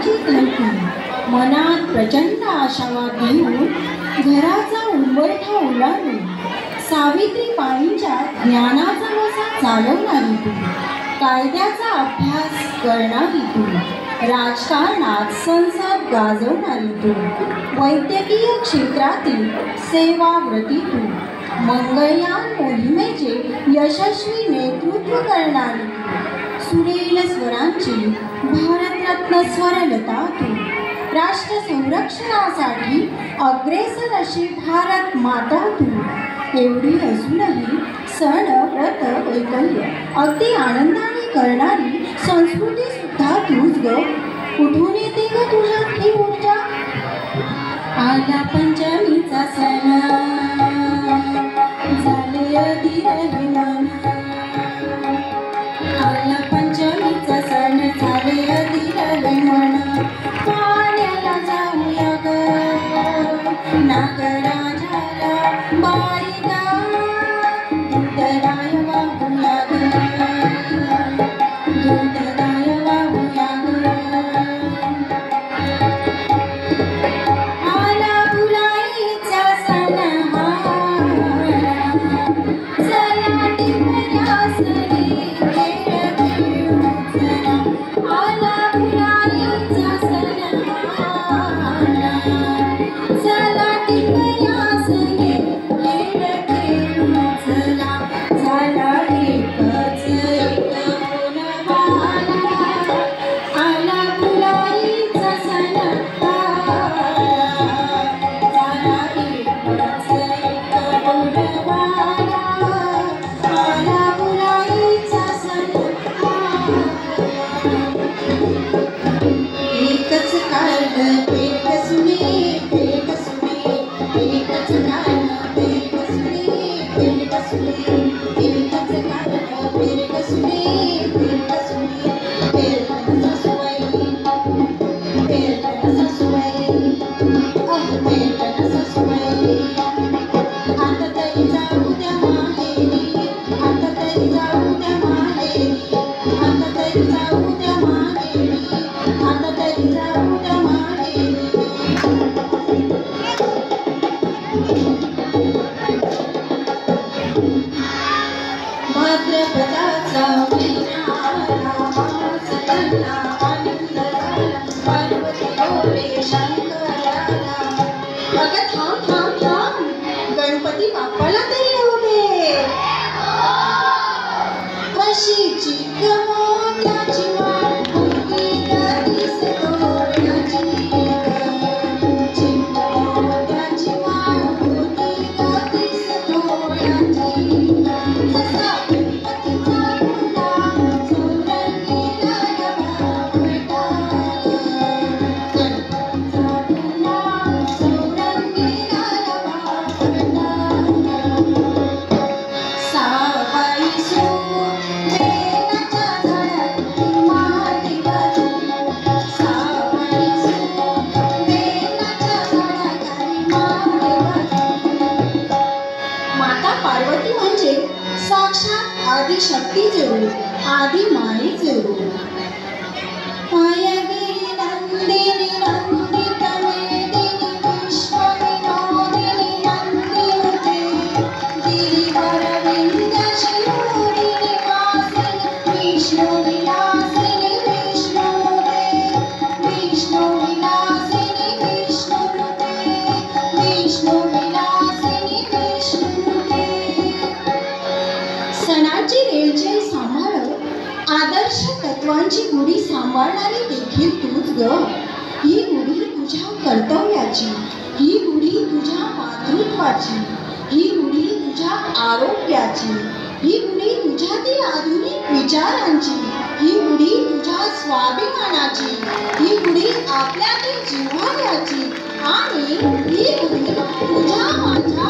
मनाची धडकी मनात प्रचंड आशावाद घेऊन घराचा उंबरठा ओलांडून सावित्रीबाईंच्या ज्ञानाचा वसा चालवणारी तू, कायद्याचा अभ्यास करणारी तू, राजकारणात संसद गाजवणारी तू, वैद्यकीय क्षेत्रातील सेवाव्रती तू, मंगळयान मोहिमेचे यशस्वी नेतृत्व करणारी तू, सुरेल स्वरांची भारतरत्न स्वरलता तू, राष्ट्र संरक्षणासाठी अग्रेसर अशी भारत माता तू, एवढी असूनही सण व्रत वैकल्य अगदी आनंदाने करणारी संस्कृती सुद्धा तूच ग. कुठून येते ग तुझ्यात ही ऊर्जा? आला पंचमीचा सण झाले अधीर मन, आला पंचमीचा सण झाले अधीर मन, पाण्याला जाऊया ग नागराजाला बाई ग, दूधराय वाहूया ग, दूधराय वाहूया ग. आला बुलाईचा सण हा चला टिपऱ्यासरी खेळ खेळू चला, आला बुलाईचा सण हा चला टिपऱ्यासरी खेळ खेळू चला, झाला एकच एक बोलबाला, आला बुलाईचा सण झाला एकच एक बोलबाला, आला बुलाईचा सण. एकच काळ पेट सुने पेट सुने, एकच काळ पेट सुने पेट सुने, एकच काळ पेट सुने पेट सुने, पेटन सासूबाई पेटन सासूबाई पेटन सासूबाई, आता तरी जाऊ द्या माहेरी, आता तरी जाऊ द्या माहेरी, आता तरी जाऊ द्या माहेरी, आता तरी जाऊ द्या माहेरी. भाद्रपदाचा महिना आला, मास धरला, आनंद झाला, पार्वती बोले शंकराला. अगं थांब थांब थांब, गणपती बाप्पाला तरी येऊ दे. कशीची मोत्याची माळ फुलली ग तीस तोरणाची, मोत्याची माळ फुलली ग तीस तोरणाची, जसा गणपतीचा मुलगा चौरंगीला बावळटा, गणपतीचा मुलगा चौरंगीला बावळटा. साबाई सो बेलाच्या झाडात माती घालून, साबाई सो बेलाच्या झाडाखाली माती घालून. माता पार्वती म्हणजे साक्षात आदिशक्तीचे रूप, आदि मायेचे रूप. मायागिरी नंदिनी नंदित मेदिनी विश्वविनोदिनी नंदिनुते, गिरिवर विंध्य शिरोदिनी वासिनी विष्णुविलासिनी विष्णुनुते, विष्णुविलासिनी विष्णुनुते, विष्णुविलासिनी विष्णुनुते. सणाची रेलचेल सांभाळत आदर्श तत्वांची गुढी सांभाळणारी देखील तूच ग. ही गुढी तुझ्या कर्तव्याची, ही गुढी तुझ्या मातृत्वाची, ही गुढी तुझ्या आरोग्याची, ही गुढी तुझ्यातील आधुनिक विचारांची, ही गुढी तुझ्या स्वाभिमानाची, ही गुढी आपल्यातील जिव्हाळ्याची, आणि ही गुढी तुझ्या माझ्या